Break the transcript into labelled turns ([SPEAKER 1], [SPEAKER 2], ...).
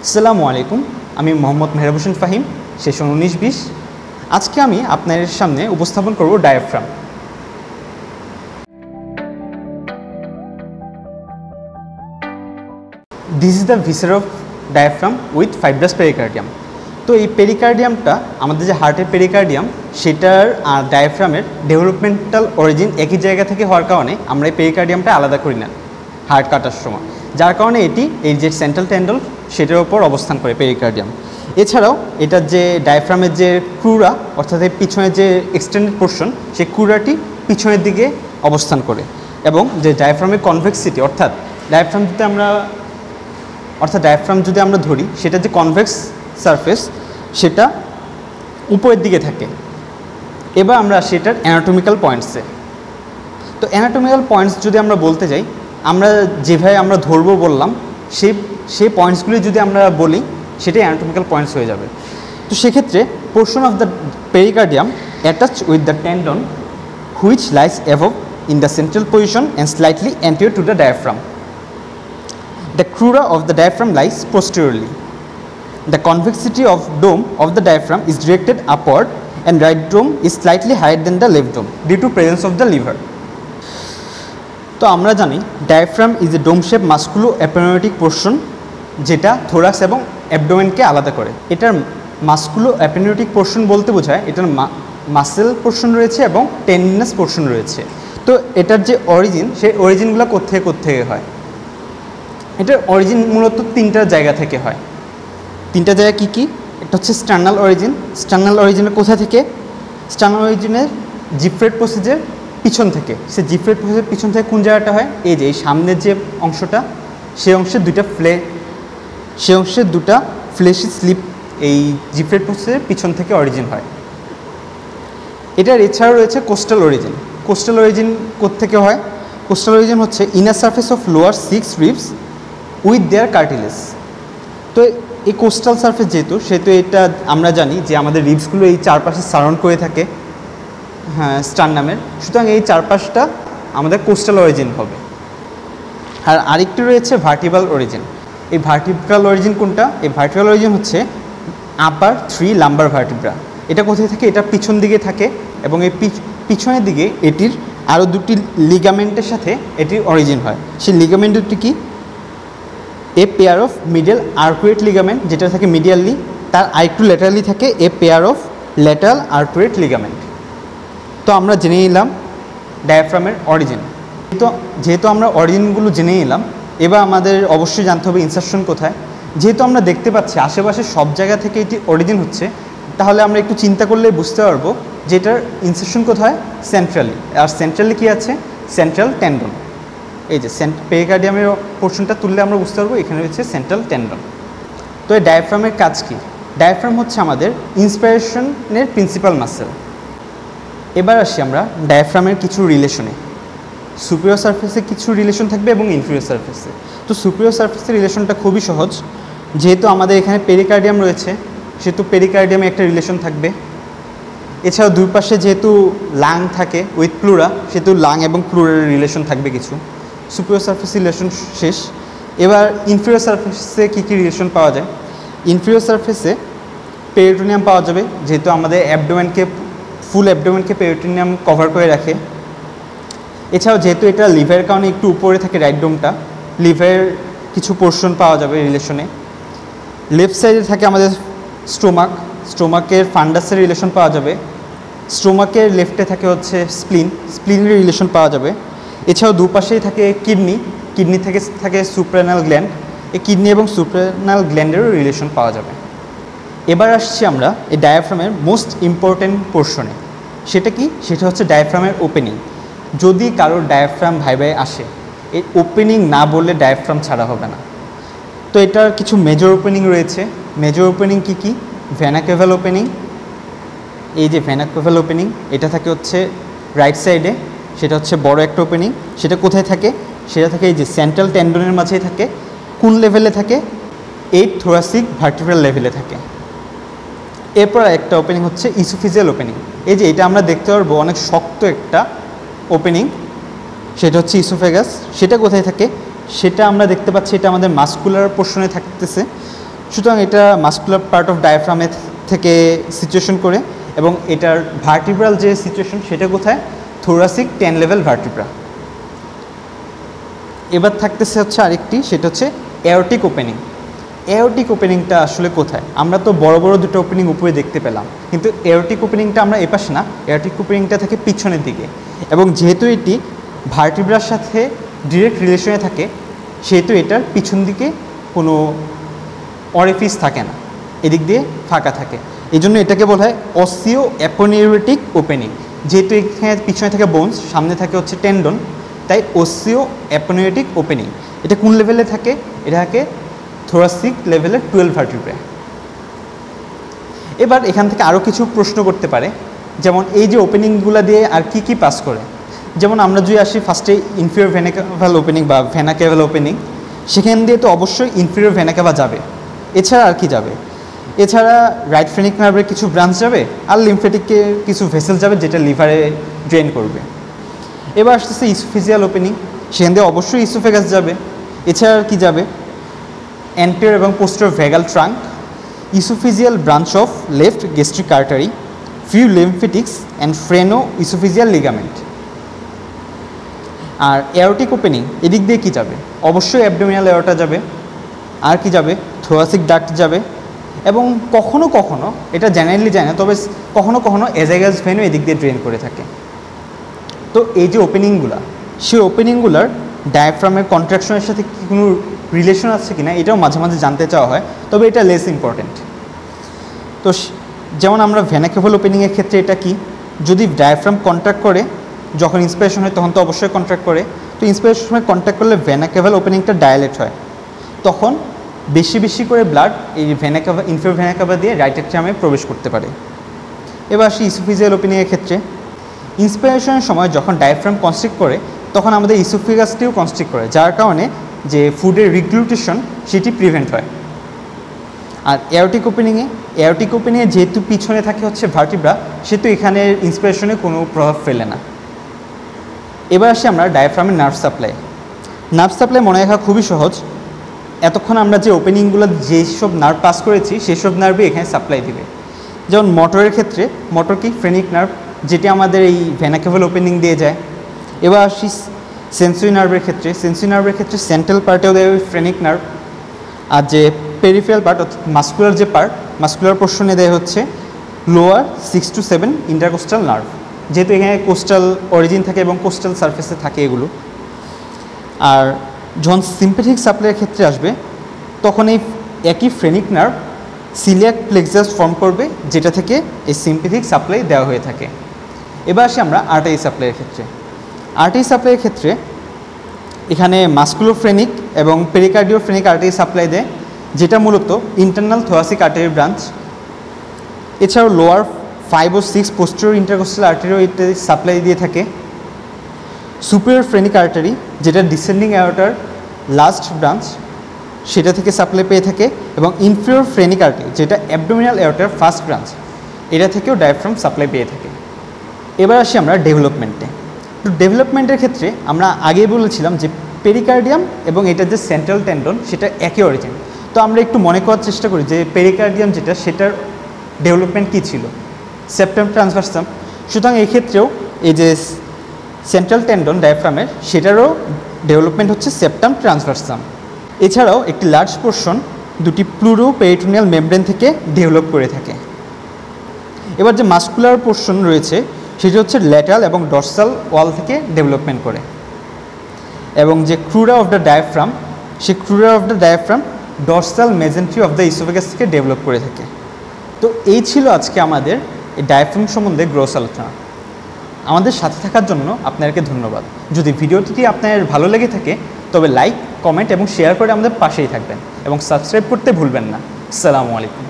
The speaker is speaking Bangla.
[SPEAKER 1] আসসালামু আলাইকুম, আমি মোহাম্মদ মেহরাব হোসেন ফাহিম, সেশন 19-20। আজকে আমি আপনাদের সামনে উপস্থাপন করব ডায়াফ্রাম। দিস ইজ দ্য ভিসার of diaphragm with fibrous pericardium. তো এই পেরিকার্ডিয়ামটা আমাদের যে হার্টের পেরিকার্ডিয়াম, সেটার আর ডায়াফ্রামের ডেভেলপমেন্টাল অরিজিন একই জায়গা থেকে হওয়ার কারণে আমরা এই পেরিকার্ডিয়ামটা আলাদা করি না হার্ট কাটার সময়, যার কারণে এটি এই যে সেন্ট্রাল টেন্ডল সেটার উপর অবস্থান করে পেরিকার্ডিয়াম। এছাড়াও এটার যে ডায়াফ্রামের যে ক্রুরা, অর্থাৎ এই পিছনের যে এক্সটেন্ডেড পোর্শন, সেই ক্রুরাটি পিছনের দিকে অবস্থান করে, এবং যে ডায়াফ্রামের কনভেক্সিটি অর্থাৎ ডায়াফ্রাম যদি আমরা ধরি, সেটা যে কনভেক্স সারফেস সেটা উপরের দিকে থাকে। এবার আমরা সেটার অ্যানাটমিক্যাল পয়েন্টসে, তো অ্যানাটমিক্যাল পয়েন্টস যদি আমরা বলতে যাই, আমরা যেভাবে আমরা ধরবো বললাম, সেই পয়েন্টসগুলি যদি আমরা বলি, সেটাই অ্যানাটমিক্যাল পয়েন্টস হয়ে যাবে। তো সেক্ষেত্রে portion of the pericardium attach with the tendon which lies above in the central position and slightly anterior to the diaphragm. The crura of the diaphragm lies posteriorly. The convexity of dome of the diaphragm is directed upward, and right dome is slightly higher than the left dome due to presence of the liver. তো আমরা জানি diaphragm is a dome shape musculo aponeurotic portion, যেটা থোরাক্স এবং অ্যাবডোমেনকে আলাদা করে। এটার মাস্কুলো অ্যাপেনোটিক পোর্শন বলতে বোঝায় এটার মাসেল পোর্শন রয়েছে এবং টেন্ডিনাস পোর্শন রয়েছে। তো এটার যে অরিজিন, সেই অরিজিনগুলো কোত্থেকে হয়? এটার অরিজিন মূলত তিনটা জায়গা থেকে হয়। তিনটা জায়গা কী কী? একটা হচ্ছে স্টার্নাল অরিজিন। স্টার্নাল অরিজিনের কোথা থেকে? স্টার্নাল অরিজিনের জিফ্রেড প্রসেজের পিছন থেকে। সে জিফ্রেড প্রসেজের পিছন থেকে কোন জায়গাটা হয়? এই যে এই সামনের যে অংশটা, সেই অংশে দুটা ফ্লেশি স্লিপ এই জিফ্রেড প্রসেজের পিছন থেকে অরিজিন হয়। এটার এছাড়াও রয়েছে কোস্টাল অরিজিন। কোস্টাল অরিজিন কোত্থেকে হয়? কোস্টাল অরিজিন হচ্ছে inner surface of lower 6 ribs with their cartilage. তো এই কোস্টাল সারফেস সেহেতু এটা আমরা জানি যে আমাদের রিবসগুলো এই চারপাশে সারাউন্ড করে থাকে স্টার্নামের, সুতরাং এই চারপাশটা আমাদের কোস্টাল অরিজিন হবে। আর আরেকটি রয়েছে ভার্টিব্রাল অরিজিন। এই ভার্টিব্রাল অরিজিন কোনটা? এই ভার্টিব্রাল অরিজিন হচ্ছে আপার 3 লাম্বার ভার্টিব্রা। এটা কোথায় থাকে? এটা পিছন দিকে থাকে, এবং এই পিছনের দিকে এটির আরও দুটি লিগামেন্টের সাথে এটির অরিজিন হয়। সেই লিগামেন্ট দুটি কি? A pair of middle arcuate ligament, যেটা থাকে মিডিয়ালি, তার আরেকটু ল্যাটারালি থাকে a pair of lateral arcuate ligament. তো আমরা জেনে নিলাম ডায়াফ্রামের অরিজিন। যেহেতু আমরা অরিজিনগুলো জেনে নিলাম, এবার আমাদের অবশ্যই জানতে হবে ইনসারশন কোথায়। যেহেতু আমরা দেখতে পাচ্ছি আশেপাশে সব জায়গা থেকে এটি অরিজিন হচ্ছে, তাহলে আমরা একটু চিন্তা করলে বুঝতে পারবো যে এটার ইনসারশন কোথায়? সেন্ট্রালি। আর সেন্ট্রালি কী আছে? Central tendon. এই যে পেরিকার্ডিয়ামের পোর্শনটা তুললে আমরা বুঝতে পারবো এখানে রয়েছে সেন্ট্রাল টেন্ডন। তো এই ডায়াফ্রামের কাজ কী? ডায়াফ্রাম হচ্ছে আমাদের ইন্সপিরেশনের প্রিন্সিপাল মাসেল। এবার আসি আমরা ডায়াফ্রামের কিছু রিলেশনে। সুপিরিয়র সারফেসে কিছু রিলেশন থাকবে এবং ইনফিরিয়র সারফেসে। তো সুপিরিয়র সারফেসের রিলেশনটা খুবই সহজ। যেহেতু আমাদের এখানে পেরিকার্ডিয়াম রয়েছে, সেহেতু পেরিকার্ডিয়ামে একটা রিলেশন থাকবে। এছাড়াও দুই পাশে যেহেতু লাং থাকে উইথ প্লুরা, সেহেতু লাং এবং প্লুরার রিলেশন থাকবে কিছু। সুপিরিয়র সারফেস রিলেশন শেষ। এবার ইনফিরিয়র সারফেসে কী কী রিলেশন পাওয়া যায়? ইনফিরিয়র সারফেসে পেরিটোনিয়াম পাওয়া যাবে, যেহেতু আমাদের ফুল অ্যাবডোমেনকে পেরিটোনিয়াম কভার করে রাখে। এছাড়াও যেহেতু এটা লিভারের কারণে একটু উপরে থাকে রাইট ডোমটা, লিভারের কিছু পোর্শন পাওয়া যাবে রিলেশনে। লেফট সাইডে থাকে আমাদের স্টোমাকের ফান্ডাসের রিলেশন পাওয়া যাবে। স্টোমাকের লেফটে থাকে হচ্ছে স্প্লিনের রিলেশন পাওয়া যাবে। এছাড়াও দুপাশেই থাকে কিডনি থেকে থাকে সুপ্রানাল গ্ল্যান্ড। এই কিডনি এবং সুপ্রানাল গ্ল্যান্ডেরও রিলেশন পাওয়া যাবে। এবার আসছি আমরা এই ডায়াফ্রামের মোস্ট ইম্পর্ট্যান্ট পোর্শনে। সেটা কি? সেটা হচ্ছে ডায়াফ্রামের ওপেনিং। যদি কারোর ডায়াফ্রাম ভাই আসে, এই ওপেনিং না বললে ডায়াফ্রাম ছাড়া হবে না। তো এটার কিছু মেজর ওপেনিং রয়েছে। মেজর ওপেনিং কী কী? Vena caval opening. এই যে ভেনা কেভাল ওপেনিং, এটা থাকে হচ্ছে রাইট সাইডে, সেটা হচ্ছে বড় একটা ওপেনিং। সেটা কোথায় থাকে? সেটা থাকে এই যে সেন্ট্রাল টেন্ডনের মাঝেই থাকে। কোন লেভেলে থাকে? 8 থোরাসিক ভার্টিব্রাল লেভেলে থাকে। এরপর একটা ওপেনিং হচ্ছে ইসোফিজিয়াল ওপেনিং। এই যে এটা আমরা দেখতে পারবো অনেক শক্ত একটা ওপেনিং, সেটা হচ্ছে ইসোফেগাস। সেটা কোথায় থাকে? সেটা আমরা দেখতে পাচ্ছি এটা আমাদের মাস্কুলার পোর্শনে থাকতেছে। সুতরাং এটা মাস্কুলার পার্ট অফ ডায়াফ্রামের থেকে সিচুয়েশন করে, এবং এটার ভার্টিব্রাল যে সিচুয়েশন সেটা কোথায়, থোরাসিক 10 লেভেল ভার্টিব্রা। এবার থাকতেছে হচ্ছে আরেকটি, সেটা হচ্ছে এওরটিক ওপেনিং। এওরটিক ওপেনিংটা আসলে কোথায়? আমরা তো বড় বড় দুটো ওপেনিং উপরে দেখতে পেলাম, কিন্তু এওরটিক ওপেনিংটা আমরা এপাশে না, এওরটিক ওপেনিংটা থাকে পিছনের দিকে, এবং যেহেতু এটি ভার্টিব্রার সাথে ডিরেক্ট রিলেশনে থাকে সেহেতু এটার পিছন দিকে কোনো অরিফিস থাকে না, এদিক দিয়ে ফাঁকা থাকে। এই জন্য এটাকে বলা হয় অসিও অ্যাপোনিউরেটিক ওপেনিং। যেহেতু এখানে পিছনে থাকে বোনস, সামনে থাকে হচ্ছে টেন্ডন, তাই অসিও অ্যাপোনিউরেটিক ওপেনিং। এটা কোন লেভেলে থাকে? এটা থাকে থোরাসিক লেভেলের 12 ভার্টিব্রা। এবার এখান থেকে আরও কিছু প্রশ্ন করতে পারে, যেমন এই যে ওপেনিংগুলো দিয়ে আর কি কি পাস করে। যেমন আমরা যদি আসি ফার্স্টে ইনফিরিয়র ভেনা ক্যাভাল ওপেনিং বা ভেনা ক্যাভাল ওপেনিং, সেখান দিয়ে তো অবশ্যই ইনফিরিয়র ভেনা ক্যাভা যাবে। এছাড়া আর কি যাবে? এছাড়া রাইট ফ্রেনিক নার্ভের কিছু ব্রাঞ্চ যাবে, আর লিমফেটিকের কিছু ভেসেল যাবে যেটা লিভারে ড্রেন করবে। এবার আসতেছে ইসোফিজিয়াল ওপেনিং, সেখান দিয়ে অবশ্যই ইসোফেগাস যাবে। এছাড়া আর কি যাবে? অ্যান্টেরিয়র এবং posterior vagal trunk, oesophageal branch of left gastric artery, few lymphatics and phreno oesophageal ligament. আর এওরটিক ওপেনিং এদিক দিয়ে কি যাবে? অবশ্যই অ্যাবডোমিনাল এওরটা যাবে, আর কি যাবে? থোরাসিক ডাক্ট যাবে, এবং কখনো কখনো, এটা জেনারেলি যায় না, তবে কখনো কখনো এজাইগাস ভেনও এদিক দিয়ে ড্রেন করে থাকে। তো এই যে ওপেনিংগুলো, সেই ওপেনিংগুলার ডায়াফ্রামের কন্ট্রাকশনের সাথে কি কোনো রিলেশন আছে কি না এটাও মাঝে মাঝে জানতে চাওয়া হয়, তবে এটা লেস ইম্পর্টেন্ট। তো যেমন আমরা ভেনা ক্যাভাল ওপেনিংয়ের ক্ষেত্রে এটা কি, যদি ডায়াফ্রাম কন্ট্রাক্ট করে, যখন ইন্সপিরেশন হয় তখন তো অবশ্যই কন্ট্রাক্ট করে, তো ইন্সপিরেশনের সময় কন্ট্রাক্ট করলে ভেনা ক্যাভাল ওপেনিংটা ডায়ালেট হয়, তখন বেশি বেশি করে ব্লাড এই ভেনা ক্যাভা ইনফিরিয়র ভেনা ক্যাভা দিয়ে রাইট অ্যাট্রিয়ামে প্রবেশ করতে পারে। এবার আসি ইসোফিজিয়াল ওপেনিংয়ের ক্ষেত্রে, ইন্সপিরেশনের সময় যখন ডায়াফ্রাম কনস্ট্রিক্ট করে তখন আমাদের ইসোফেগাসটিও কনস্ট্রিক্ট করে, যার কারণে যে ফুডের রিগ্লুটেশন সেটি প্রিভেন্ট হয়। আর এওরটিক ওপেনিংয়ে যেহেতু পিছনে থাকে হচ্ছে ভার্টিব্রা, সেহেতু এখানে ইন্সপিরেশনে কোনো প্রভাব ফেলে না। এবার আসি আমরা ডায়াফ্রামের নার্ভ সাপ্লাই মনে রাখা খুবই সহজ। এতক্ষণ আমরা যে ওপেনিংগুলো যেসব নার্ভ পাস করেছি সেসব নার্ভই এখানে সাপ্লাই দিবে। যেমন মোটরের ক্ষেত্রে, মোটর কি ফ্রেনিক নার্ভ, যেটি আমাদের এই ভেনা ক্যাভাল ওপেনিং দিয়ে যায়। এবার আসি সেন্সরি নার্ভের ক্ষেত্রে, সেন্ট্রাল পার্টেও দেয় ফ্রেনিক নার্ভ, আর যে পেরিফেরাল পার্ট অর্থাৎ মাস্কুলার যে পার্ট, মাস্কুলার পোর্শনে দেয় হচ্ছে লোয়ার 6 to 7 ইন্টারকোস্টাল নার্ভ, যেহেতু এখানে কোস্টাল অরিজিন থাকে এবং কোস্টাল সারফেসে থাকে এগুলো। আর যখন সিম্প্যাথিক সাপ্লাইয়ের ক্ষেত্রে আসবে তখন এই একই phrenic nerve coeliac plexus form করবে, যেটা থেকে এই সিম্প্যাথিক সাপ্লাই দেওয়া হয়ে থাকে। এবার আসি আমরা আর্টারি সাপ্লাইয়ের ক্ষেত্রে, এখানে মাস্কুলোফ্রেনিক এবং পেরিকার্ডিওফ্রেনিক আর্টারি সাপ্লাই দেয়, যেটা মূলত ইন্টারনাল থোরাসিক আর্টারি ব্রাঞ্চ। এছাড়াও লোয়ার 5 ও 6 পোস্টেরিয়র ইন্টারকোস্টাল আর্টারিও ইত্যাদি সাপ্লাই দিয়ে থাকে। সুপিরিয়র ফ্রেনিক আর্টারি, যেটা ডিসেন্ডিং অ্যাওর্টার লাস্ট ব্রাঞ্চ, সেটা থেকে সাপ্লাই পেয়ে থাকে, এবং ইনফিরিয়র ফ্রেনিক আর্টারি, যেটা অ্যাবডোমিনাল অ্যাওর্টার ফার্স্ট ব্রাঞ্চ, এটা থেকেও ডায়াফ্রাম সাপ্লাই পেয়ে থাকে। এবার আসি আমরা ডেভেলপমেন্টে। তো ডেভেলপমেন্টের ক্ষেত্রে আমরা আগেই বলেছিলাম যে পেরিকার্ডিয়াম এবং এটার যে সেন্ট্রাল টেন্ডন সেটা একই অরিজিন। তো আমরা একটু মনে করার চেষ্টা করি যে পেরিকার্ডিয়াম যেটা, সেটার ডেভেলপমেন্ট কী ছিল? সেপ্টাম ট্রান্সভার্সাম। সুতরাং এই ক্ষেত্রেও এই যে সেন্ট্রাল টেন্ডন ডায়াফ্রামের, সেটারও ডেভেলপমেন্ট হচ্ছে সেপ্টাম ট্রান্সভার্সাম। এছাড়াও একটি লার্জ পোর্শন দুটি প্লুরো পেরিটোনিয়াল মেমব্রেন থেকে ডেভেলপ করে থাকে। এবার যে মাস্কুলার পোর্শন রয়েছে সেটি হচ্ছে ল্যাটারাল এবং ডর্সাল ওয়াল থেকে ডেভেলপমেন্ট করে, এবং যে ক্রুরা অফ দ্য ডায়াফ্রাম, সেই crura of the diaphragm dorsal mesentery of the oesophagus থেকে ডেভেলপ করে থাকে। তো এই ছিল আজকে আমাদের এই ডায়াফ্রাম সম্বন্ধে গ্রোস আলোচনা। আমাদের সাথে থাকার জন্য আপনাদেরকে ধন্যবাদ। যদি ভিডিওটি আপনার ভালো লেগে থাকে তবে লাইক, কমেন্ট এবং শেয়ার করে আমাদের পাশেই থাকবেন, এবং সাবস্ক্রাইব করতে ভুলবেন না। আসসালামু আলাইকুম।